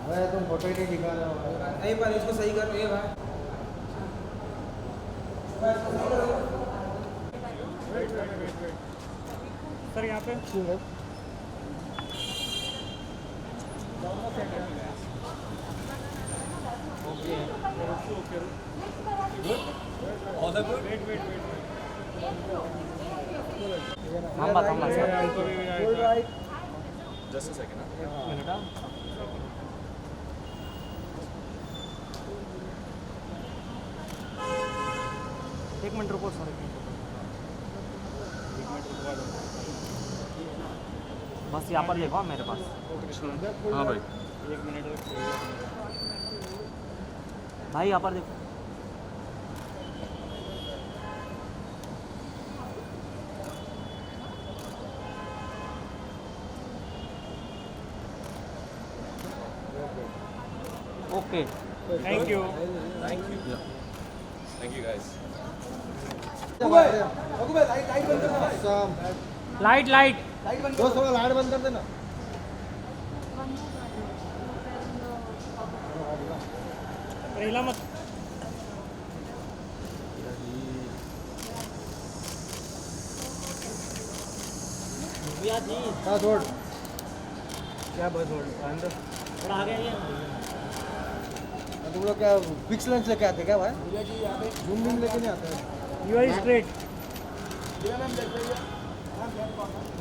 अरे तुम फोटो ही नहीं दिखा रहे हो। नहीं पर इसको सही कर रही है भाई। सर यहाँ पे थांबा थांबा जस्ट अ सेकंड एक मिनट रुको सर बस यहाँ पर देखो मेरे पास हाँ भाई एक मिनट भाई यहाँ पर देखो okay thank you thank you guys light light दोस्त थोड़ा लाइट बंद कर देना। हिला मत हाँ छोड़। क्या बस अंदर थोड़ा आगे आइए तुम लोग क्या फिक्स लेंस लेके आते क्या भाई? जूम जूम लेके नहीं आते? यू आर स्ट्रेट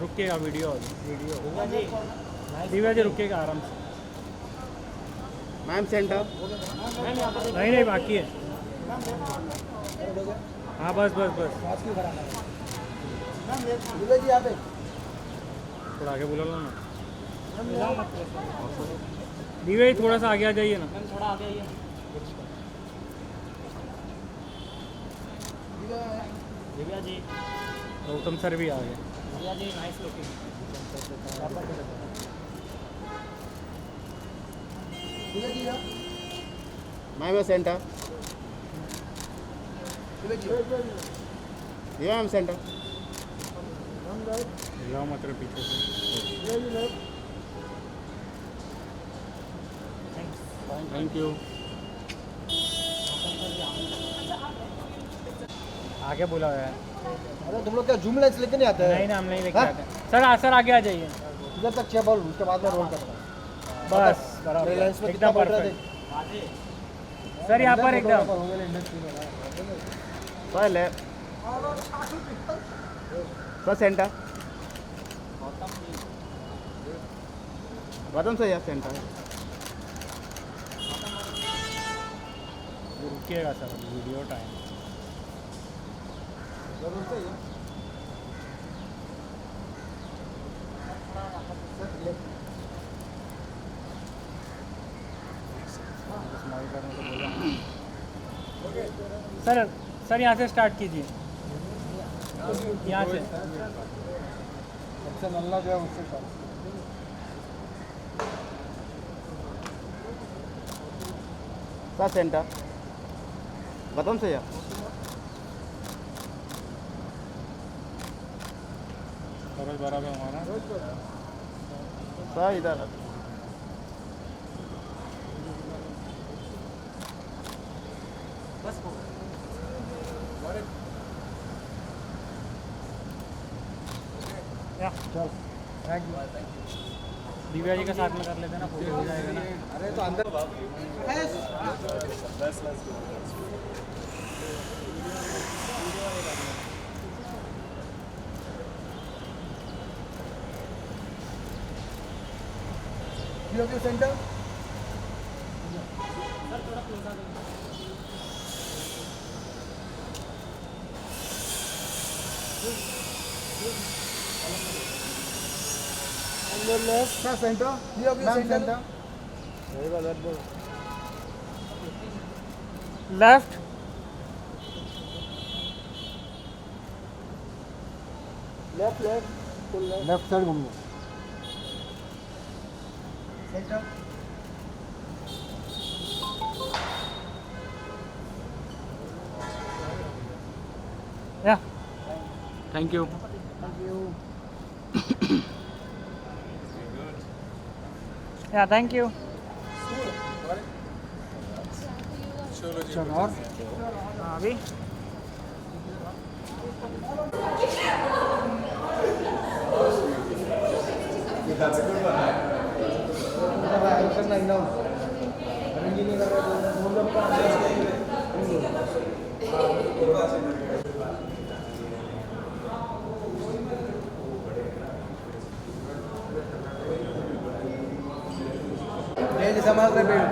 रुकेगा वीडियो दिव्या जी रुकेगा आराम से मैम सेंटर। नहीं नहीं बाकी है हाँ बस बस बस थोड़ा आगे बुला लो ना दिव्या जी थोड़ा सा आगे आ जाइए ना थोड़ा आगे आइए दिव्या जी गौतम सर भी आ गए Divya ji nice looking ma'am centre. ये मैम सेंटर। जाओ मत रे पीछे से थैंक यू आगे बुला यार अरे तुम लोग क्या जूम लेंस लेके नहीं आते? नहीं ना हम नहीं लेके हाँ? आते सर आगे आ जाइए इधर तक छह बॉल उसके बाद में रोल करता हूँ। बस मेरे लेंस में बराबर कितना एकदम बढ़ रहा है परफेक्ट सर यहाँ पर एकदम पहले तो सेंटर बटन से या सेंटर रुकिएगा sir video time sir sir यहाँ से स्टार्ट कीजिए यहाँ से सबसे नल्ला जो है उससे सेंटर बटन से या बराबर हमारा सर इधर बस हो चल थैंक यू। दिव्या जी का साथ में कर लेते ना फोटो हो जाएगा ना अरे तो अंदर centre left centre centre left left side घूमना सेंटर या थैंक यू. या थैंक यू. चलो और हाँ अभी करना एकदम रंगीनी कर रहे हैं बोल बेल संभाल रहे बेल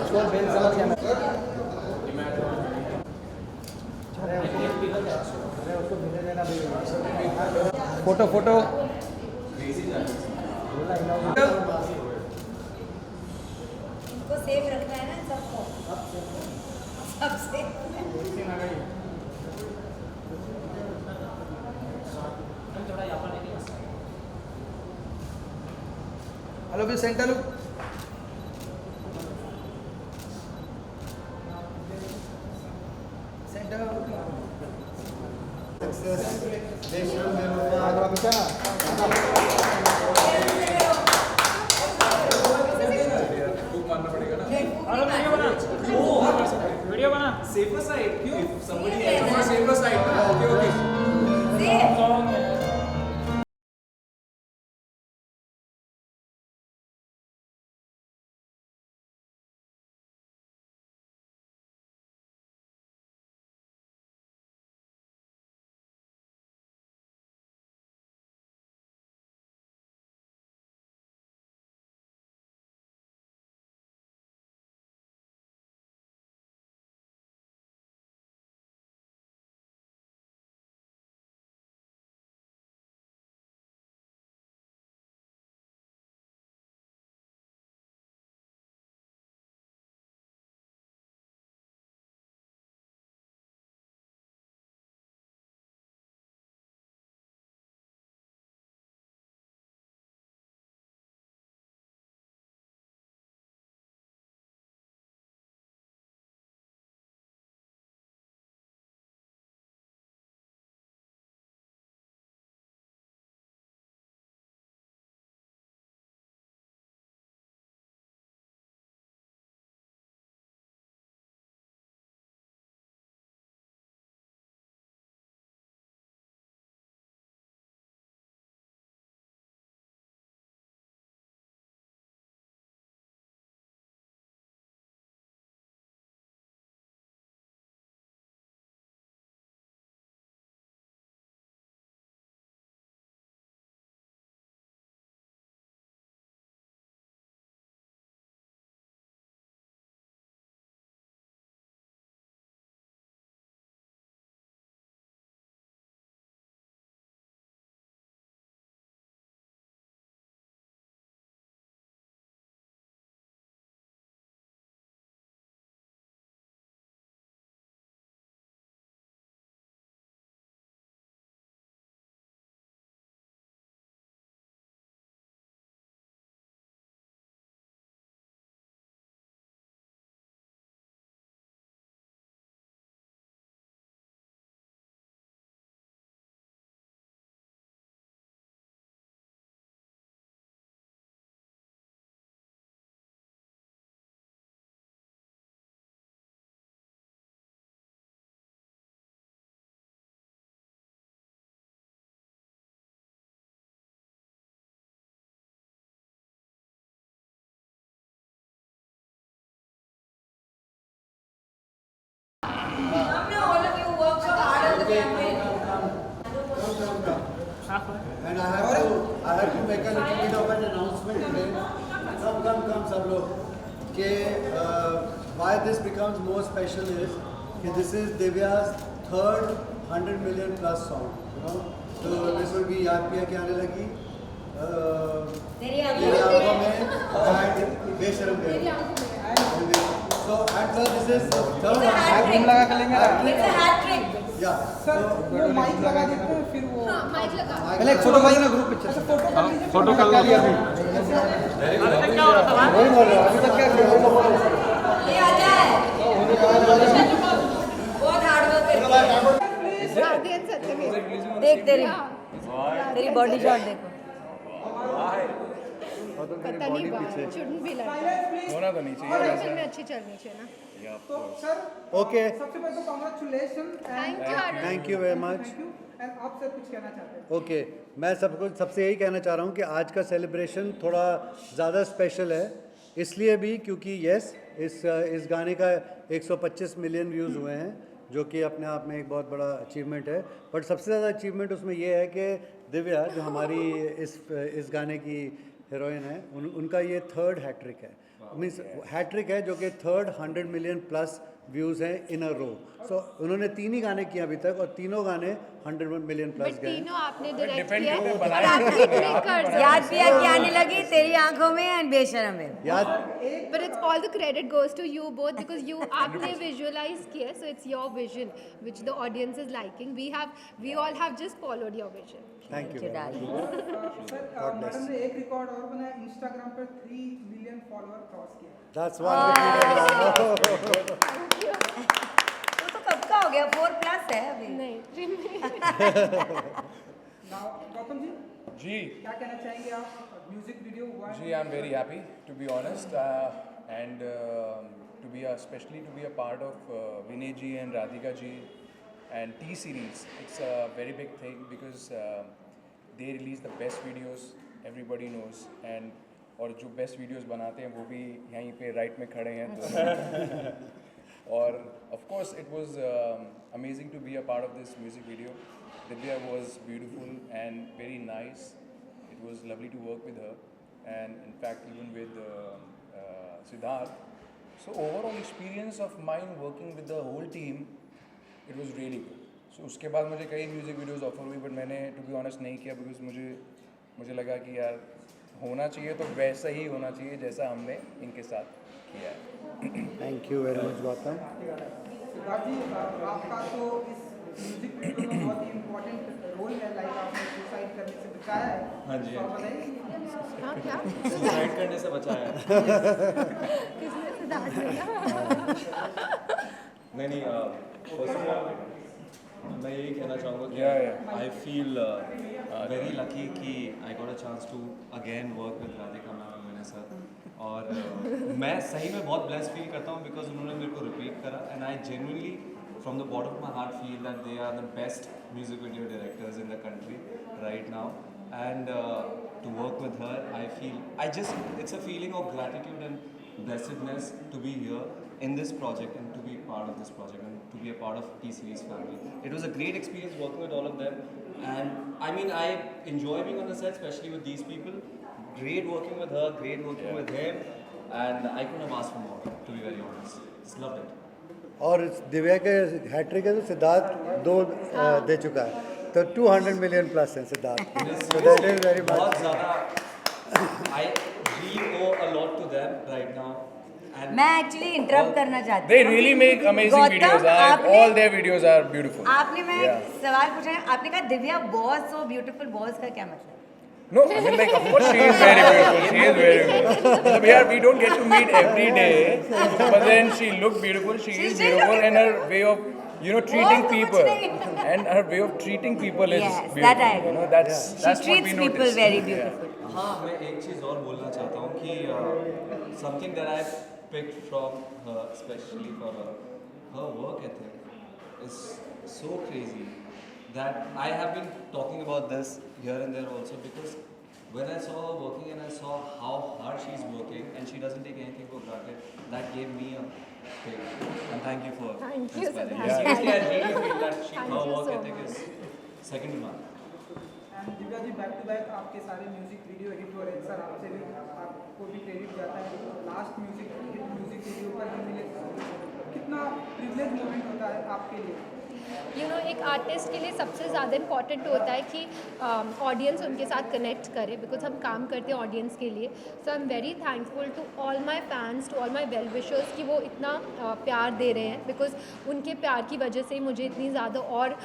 इसको बेल संभाल के उसको भेज देना फोटो फोटो इनको सेफ रखना है ना सबको सबसे हेलो भी सेंटर लुक सेंटर वीडियो बना सेफर साइड क्यों somebody else safer side ना okay all of you work so hard on the campaign. And I have to make a little bit of an announcement today. Come, सब लोग कि why this becomes more special is कि this is Divya's third 100 million plus song. You know, so this will be याद पिया के आने लगी. तेरी आंखों में and बेशर्म बेशर्म. So and plus this is the third one. घूम लगा कर लेंगे ना It's a hat trick. Yeah. Sir वो माइक लगा देते हैं फिर वो माइक लगा पहले एक फोटो माइक ना ग्रुप पिक्चर फोटो कर लो. अभी तक क्या हो रहा था वही बोल रहा हूँ अभी तक क्या ये आ जाए तेरी तेरी बॉडी शॉट देखो पता नहीं why. Shouldn't be like that. होना तो नहीं चाहिए हमारी फिल्में अच्छी चलनी चाहिए ना. तो सर Okay. सबसे पहले तो congratulation Thank you, Arun. Thank you very much. Thank you and आप सर कुछ कहना चाहते हैं? ओके मैं सबसे यही कहना चाह रहा हूँ कि आज का सेलिब्रेशन थोड़ा ज़्यादा स्पेशल है, इसलिए भी क्योंकि इस गाने का 125 मिलियन व्यूज़ हुए हैं, जो कि अपने आप में एक बहुत बड़ा अचीवमेंट है. बट सबसे ज़्यादा अचीवमेंट उसमें ये है कि दिव्या जो हमारी इस गाने की हीरोइन है, उनका ये थर्ड हैट्रिक है. मीन्स हैट्रिक है जो कि थर्ड 100 मिलियन प्लस व्यूज़ हैं इन अ रो. सो उन्होंने 3 ही गाने किए अभी तक और तीनों गाने 100 मिलियन प्लस बट गए. तीनों आपने डायरेक्ट depend किया करते और बनाए आप हिट मेकर्स. याद पिया की आने लगी तेरी आंखों में एंड बेशरम में. याद But it's all the credit goes to you both because you आपने visualize किया, so it's your vision which the audience is liking. We all have just followed your vision. Thank you. Sir madam ने एक record और बनाया, Instagram पर 3 million follower cross किया. That's one. तो कब का हो गया? 4+ है अभी. नहीं नाउ गौतम जी जी क्या कहना चाहेंगे आप? म्यूजिक वीडियो हुआ है. Gee, I'm very happy to be honest, and to be especially to be a part of Vinay ji and Radhika ji and T series. It's a very big thing because they release the best videos, everybody knows, and और जो best videos बनाते हैं वो भी यहीं पे right में खड़े हैं दोनों. और of course it was amazing to be a part of this music video. Divya was beautiful and very nice. It was lovely to work with her, and in fact even with Siddharth. So overall experience of mine working with the whole team, it was really good. So उसके बाद मुझे कई music videos offer हुई, but मैंने to be honest नहीं किया because मुझे लगा कि यार होना चाहिए तो वैसा ही होना चाहिए जैसा हमने इनके साथ किया है. Thank you very much Gautam. Siddharth ji आपका तो इस म्यूजिक वीडियो में बहुत ही इम्पोर्टेंट रोल है. लाइक आपने सुसाइड करने से बचाया है. हाँ जी. तो आप बताइए. हाँ क्या सुसाइड करने से बचाया है. किसने सिद्धार्थ ने? नहीं फर्स्ट ऑफ ऑल मैं यही कहना चाहूँगा कि Yeah. I feel very lucky कि I got a chance to again work with Radhika ma'am और विनय सर. और मैं सही में बहुत ब्लेस फील करता हूँ बिकॉज उन्होंने मेरे को रिपीट करा, and I genuinely from the bottom of my heart feel that they are the best music video directors in the country right now. And to work with her, I feel, it's a feeling of gratitude and blessedness to be here in this project and to be part of this project and to be a part of T-Series family. It was a great experience working with all of them, and I mean, I enjoy being on the set, especially with these people. Great working with her, great working with him, and I couldn't have asked for more, to be very honest. Just loved it. और दिव्या के hat trick है तो सिद्धार्थ 2 दे चुका है, तो 200 million plus है Siddharth. So that is very बहुत much. ज़्यादा I really owe a lot to them right now. And मैं एक्चुअली इंटरप्ट करना चाहती They हूँ. really make amazing Gautam, videos. आपने- All their videos are beautiful. आपने मैं Yeah. सवाल पूछा है, आपने कहा Divya boss so beautiful. Boss का क्या मतलब? No, I mean like of course she is very beautiful. She is very beautiful. Yeah, we don't get to meet every day, but then she looked beautiful. She She's is still beautiful, looking and her way of treating तो कुछ people, नहीं. and her way of treating people is Yes, beautiful. that I agree. You know, that's She what we treats people notice. very Yeah. beautiful. हाँ मैं एक चीज़ और बोलना चाहता हूँ कि something that I picked from her, especially for her work ethic is so crazy that I have been talking about this here and there also, because when I saw her working and I saw how hard she's working and she doesn't take anything for granted, that gave me a kick. And thank you for Thank you, inspiring. Siddharth. Seriously, I really feel that Thank her you work so ethic much. is second to none. And Divya ji back to back आपके सारे music video hit हो रहे हैं. Sir आपसे भी आपको भी credit जाता है. लास्ट म्यूजिक वीडियो पर हम मिले. कितना प्रिविलेज मोमेंट होता है आपके लिए? एक आर्टिस्ट के लिए सबसे ज़्यादा इम्पॉर्टेंट होता है कि ऑडियंस उनके साथ कनेक्ट करे, बिकॉज हम काम करते हैं ऑडियंस के लिए. So I am very thankful to all my fans, to all my well wishers कि वो इतना प्यार दे रहे हैं, बिकॉज उनके प्यार की वजह से मुझे इतनी ज़्यादा और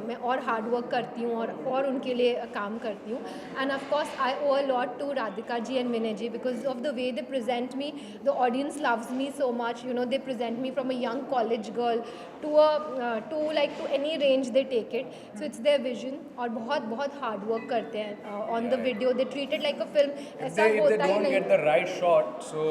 मैं और हार्ड वर्क करती हूँ और उनके लिए काम करती हूँ. And of course I owe a lot to Radhika ji and Vinay ji because of the way they present me. The audience loves me so much. They present me from a young college girl to to any range they take it. So it's their vision और बहुत hard work करते हैं on the video. They treat it like a film. If ऐसा they होता ही don't get नहीं. the right shot, so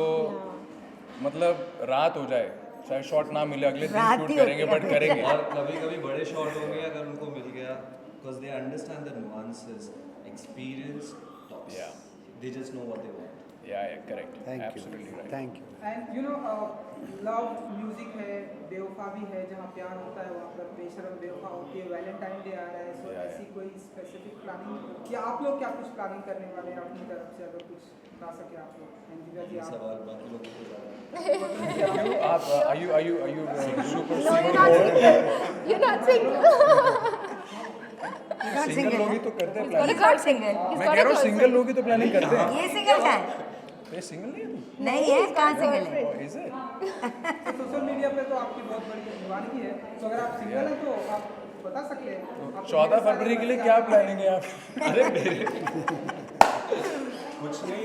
मतलब रात हो जाए, शायद शॉट ना मिले, अगले दिन रात शूट ही करेंगे होती बट है। करेंगे. और कभी-कभी बड़े शॉट होंगे अगर उनको मिल गया, because they understand the nuances, experience talks. Yeah. They just know what they want. Yeah, correct. Thank you. Absolutely right. Thank you. And you know love music है, बेवफा भी है, जहाँ प्यार होता है वहाँ पर बेशरम बेवफा होती है. वैलेंटाइन डे आ रहा है, सो Yeah, ऐसी कोई स्पेसिफिक प्लानिंग या आप लोग क्या कुछ प्लानिंग करने वाले हैं अपनी तरफ से, अगर कुछ बता सके आप लोग. एंड दिव्या जी ये आप सवाल बाकी लोगों को ज़्यादा You, आप are you super No, you're single? not single. You're not single. Single लोग ही तो करते हैं He's प्लानिंग. not single. मैं कह रहा हूँ सिंगल लोग ही तो प्लानिंग करते हैं. ये सिंगल का है? ये सिंगल नहीं है? नहीं है, कहाँ सिंगल है? Oh, is it? Social media पे तो आपकी बहुत बड़ी दीवानगी है, तो अगर आप सिंगल हैं तो आप बता सकते हैं. आप 14 फरवरी के लिए क्या प्लानिंग है आप? अरे मेरे कुछ नहीं,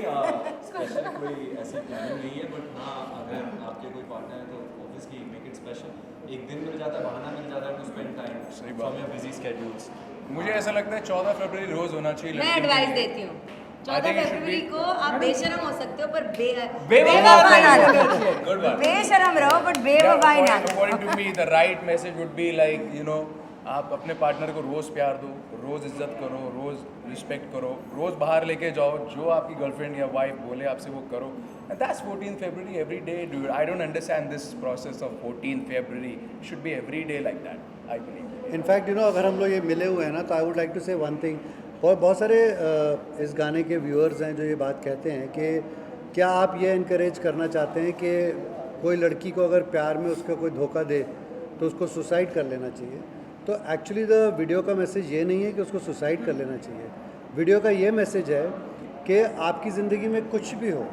स्पेशल कोई ऐसी प्लानिंग नहीं है, बट हाँ अगर आपके कोई पार्टनर है तो ऑब्वियसली मेक इट स्पेशल. एक दिन मिल जाता है, बहाना मिल जाता है टू स्पेंड टाइम सही बात. From your busy schedules. मुझे ऐसा लगता है 14 फरवरी रोज होना चाहिए. मैं लड़कियों के एडवाइस लिए. देती हूँ. I 14 think it should February be- को आप बेशरम हो सकते हो पर बेवफा बेवफा ना नहीं रहो. होना चाहिए. Good one. बेशरम रहो बट बेवफा ना रहो. According to me, the right message would be like, you know, आप अपने पार्टनर को रोज प्यार दो, रोज इज्जत करो, रोज रिस्पेक्ट करो, रोज बाहर लेके जाओ, जो आपकी गर्लफ्रेंड या वाइफ बोले आपसे वो करो. And that's 14th February every day, dude. I don't understand this process of 14th February. It should be every day like that, I believe. In fact you know अगर हम लोग ये मिले हुए हैं ना तो आई वुड लाइक टू से वन थिंग. और बहुत सारे इस गाने के व्यूअर्स हैं जो ये बात कहते हैं कि क्या आप ये इनकरेज करना चाहते हैं कि कोई लड़की को अगर प्यार में उसका कोई धोखा दे तो उसको सुसाइड कर लेना चाहिए. तो एक्चुअली द वीडियो का मैसेज ये नहीं है कि उसको सुसाइड कर लेना चाहिए. वीडियो का ये मैसेज है कि आपकी ज़िंदगी में कुछ भी हो,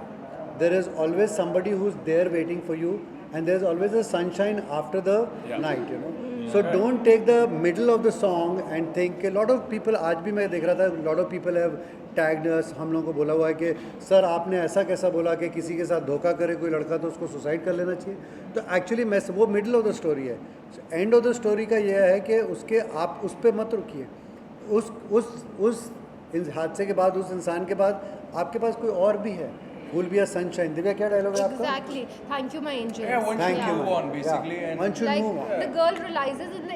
there is always somebody who is there waiting for you and there is always a sunshine after the night, you know. So don't take the middle of the song and think. A lot of people, आज भी मैं देख रहा था, lot of people have tagged us. हम लोगों को बोला हुआ है कि सर आपने ऐसा कैसा बोला कि किसी के साथ धोखा करे कोई लड़का तो उसको सुसाइड कर लेना चाहिए. तो एक्चुअली मैं वो मिडल ऑफ द स्टोरी है. एंड ऑफ द स्टोरी का ये है कि उसके आप उस पर मत रुकिए. उस हादसे के बाद, उस इंसान के बाद आपके पास कोई और भी है. Will be a sunshine. Divya क्या डायलॉग है आपका? Exactly. Thank you, my angels. Yeah, one Thank should you. move on basically. Yeah. And One should Like move on. the girl realizes in the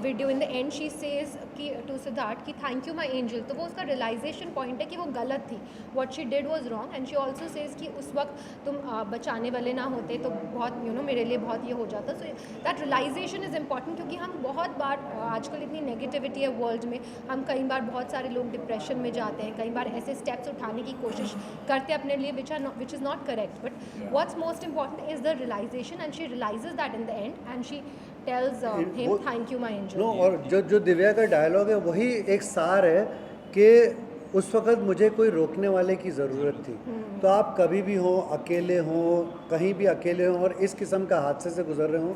video in the end she says कि to Siddharth कि thank you my angel. तो वो उसका realization point है कि वो गलत थी. What she did was wrong and she also says कि उस वक्त तुम बचाने वाले ना होते तो बहुत you know मेरे लिए बहुत ये हो जाता. So that realization is important क्योंकि हम बहुत बार आजकल इतनी negativity है world में, हम कई बार बहुत सारे लोग डिप्रेशन में जाते हैं, कई बार ऐसे steps उठाने की कोशिश करते हैं अपने लिए which is not correct. But what's most important is the realization and she realizes that in the end and she tells him thank you my angel. No और जो दिव्या का डायलॉग है वही एक सार है कि उस वक़्त मुझे कोई रोकने वाले की ज़रूरत थी. तो आप कभी भी हों, अकेले हों, कहीं भी अकेले हों और इस किस्म का हादसे से गुजर रहे हों,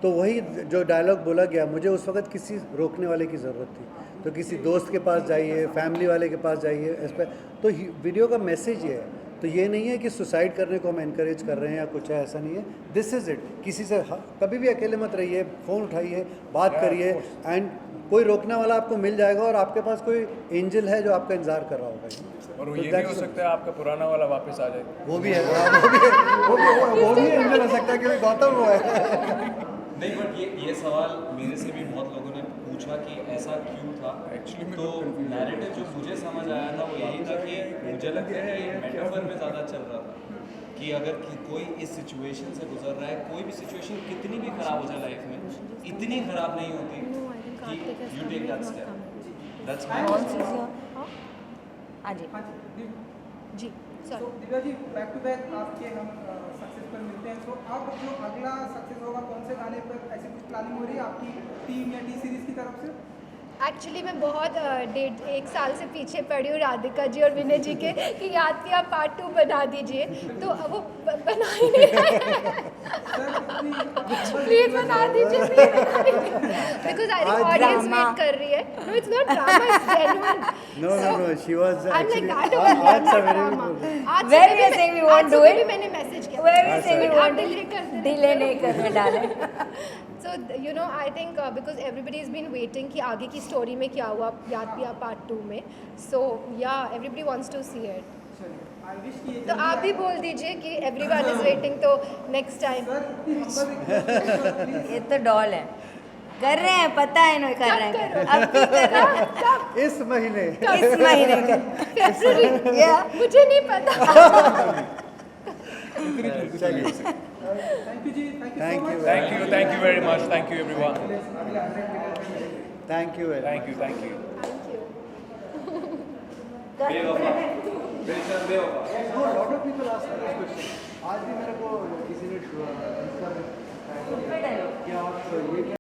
तो वही जो डायलॉग बोला गया, मुझे उस वक़्त किसी रोकने वाले की ज़रूरत थी. तो किसी दोस्त के पास जाइए, फैमिली वाले के पास जाइए. इस पर तो वीडियो का मैसेज ये है. तो ये नहीं है कि सुसाइड करने को हम एनकरेज कर रहे हैं या कुछ है, ऐसा नहीं है. This is it. किसी से कभी भी अकेले मत रहिए, फ़ोन उठाइए, बात करिए एंड कोई रोकने वाला आपको मिल जाएगा और आपके पास कोई एंजल है जो आपका इंतजार कर रहा होगा. और वो ये भी हो सकता है आपका पुराना वाला वापस आ जाए. वो भी है, वो भी एंजल हो सकता है क्योंकि गौतम वो है. नहीं, बट ये सवाल मेरे से भी बहुत लोगों ने पूछा कि ऐसा क्यों था. Actually मैं तो तो confused नैरेटिव जो मुझे समझ आया था वो यही था कि मुझे लगता है कि मेटाफर में ज़्यादा चल रहा था कि अगर कोई इस सिचुएशन से गुजर रहा है, कोई भी सिचुएशन कितनी भी ख़राब हो जाए लाइफ में, इतनी ख़राब नहीं होती कि you take that step. That's my कौन सी हाँ जी. हाँ जी. जी So, sorry. Divya ji back to back आपके हम सक्सेस पर मिलते हैं. तो अब जो अगला सक्सेस होगा कौन से गाने पर, ऐसी कुछ प्लानिंग हो रही है आपकी टीम या टी सीरीज की तरफ से? एक्चुअली मैं बहुत 1.5 साल से पीछे पड़ी हूँ राधिका जी और विनय जी के कि याद किया पार्ट 2 बना दीजिए. तो वो बना ही नहीं प्लीज बना दीजिए because I think audience wait कर रही है. No it's not drama, it's genuine. No, she was I am like actually. That over That's a very drama. good. आज Where सुबह we are भी saying we मैं- won't आज do सुबह it. भी मैंने मैसेज किया Where we saying we आप want डिले कर देना. डिले नहीं करने डाले. So So you know, I think because everybody has been waiting कि आगे की story में क्या हुआ याद पिया part 2 में. So yeah, everybody wants to see it. I wish कि ये तो आप भी बोल दीजिए कि everyone is waiting तो next time. सर इतनी हम्बल रिक्वेस्ट ये तो डॉल है कर रहे हैं पता है इन्होंने कर रहे हैं करो? अब भी कर रहे हैं कब? इस महीने इस महीने कर February. Yeah. मुझे नहीं पता. चलिए थैंक यू जी, thank you Thank so you. Much. Thank you very much. Thank you everyone. अगले 100 minute thank you very Thank you. Thank you. No, a lot of people ask